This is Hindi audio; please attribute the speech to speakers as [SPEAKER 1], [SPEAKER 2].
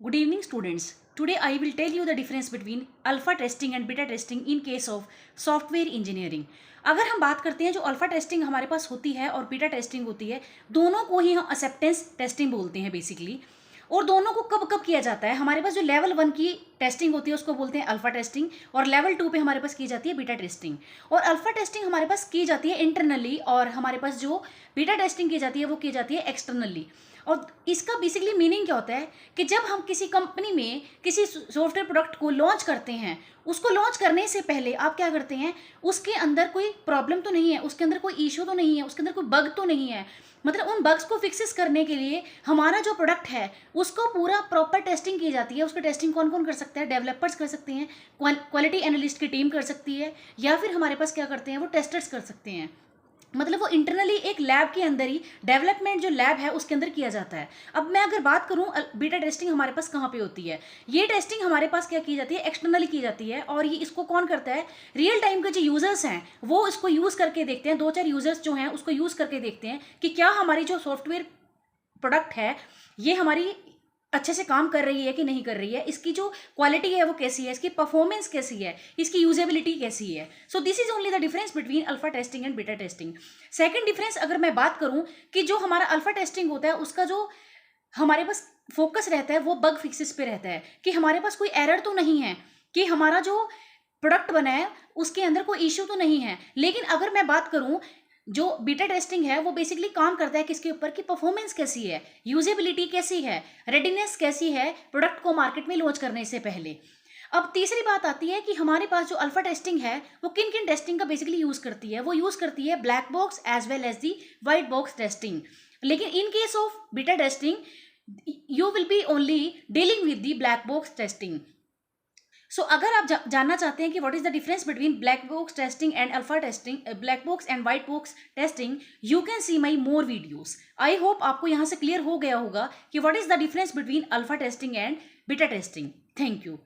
[SPEAKER 1] Good evening, students. Today I will tell you the difference between alpha testing and beta testing in case of software engineering. अगर हम बात करते हैं जो अल्फा टेस्टिंग हमारे पास होती है और बीटा टेस्टिंग होती है, दोनों को ही हम एक्सेप्टेंस टेस्टिंग बोलते हैं बेसिकली। और दोनों को कब कब किया जाता है? हमारे पास जो लेवल 1 की टेस्टिंग होती है उसको बोलते हैं अल्फा टेस्टिंग, और लेवल 2 पे हमारे पास की जाती है बीटा टेस्टिंग। और अल्फा टेस्टिंग हमारे पास की जाती है इंटरनली, और हमारे पास जो बीटा टेस्टिंग की जाती है वो की जाती है एक्सटर्नली। और इसका बेसिकली मीनिंग क्या होता है कि जब हम किसी कंपनी में किसी सॉफ्टवेयर प्रोडक्ट को लॉन्च करते हैं, उसको लॉन्च करने से पहले आप क्या करते हैं, उसके अंदर कोई प्रॉब्लम तो नहीं है, उसके अंदर कोई इशू तो नहीं है, उसके अंदर कोई बग तो नहीं है। मतलब उन बग्स को फिक्सेस करने के लिए हमारा जो प्रोडक्ट है उसको पूरा प्रॉपर टेस्टिंग की जाती है। उसका टेस्टिंग कौन कौन कर सकता है? डेवलपर्स कर सकते हैं, क्वालिटी एनालिस्ट की टीम कर सकती है, या फिर हमारे पास क्या करते हैं वो टेस्टर्स कर सकते हैं। मतलब वो इंटरनली एक लैब के अंदर ही, डेवलपमेंट जो लैब है उसके अंदर किया जाता है। अब मैं अगर बात करूं बीटा टेस्टिंग हमारे पास कहाँ पे होती है, ये टेस्टिंग हमारे पास क्या की जाती है, एक्सटर्नली की जाती है। और ये इसको कौन करता है? रियल टाइम के जो यूजर्स हैं वो इसको यूज करके देखते हैं, 2-4 यूजर्स जो हैं उसको यूज करके देखते हैं कि क्या हमारी जो सॉफ्टवेयर प्रोडक्ट है ये हमारी अच्छे से काम कर रही है कि नहीं कर रही है, इसकी जो क्वालिटी है वो कैसी है, इसकी परफॉर्मेंस कैसी है, इसकी यूजेबिलिटी कैसी है। So this is only the difference between alpha testing and beta testing. Second difference अगर मैं बात करूं कि जो हमारा अल्फा टेस्टिंग होता है उसका जो हमारे पास फोकस रहता है वो बग फिक्सेस पे रहता है, कि हमारे पास कोई एरर तो नहीं है, कि हमारा जो प्रोडक्ट बना है उसके अंदर कोई इश्यू तो नहीं है। लेकिन अगर मैं बात करूं जो बीटा टेस्टिंग है वो बेसिकली काम करता है किसके ऊपर, कि परफॉर्मेंस कैसी है, यूजेबिलिटी कैसी है, रेडीनेस कैसी है प्रोडक्ट को मार्केट में लॉन्च करने से पहले। अब तीसरी बात आती है कि हमारे पास जो अल्फा टेस्टिंग है वो किन किन टेस्टिंग का बेसिकली यूज करती है। वो यूज करती है black box as well as the white box testing. लेकिन in case of beta testing you will be only dealing with the black box testing. So अगर आप जानना चाहते हैं कि what is the difference between black box testing and alpha testing, black box and white box testing, you can see my more videos. I hope आपको यहाँ से क्लियर हो गया होगा कि what is the difference between alpha testing and beta testing. Thank you.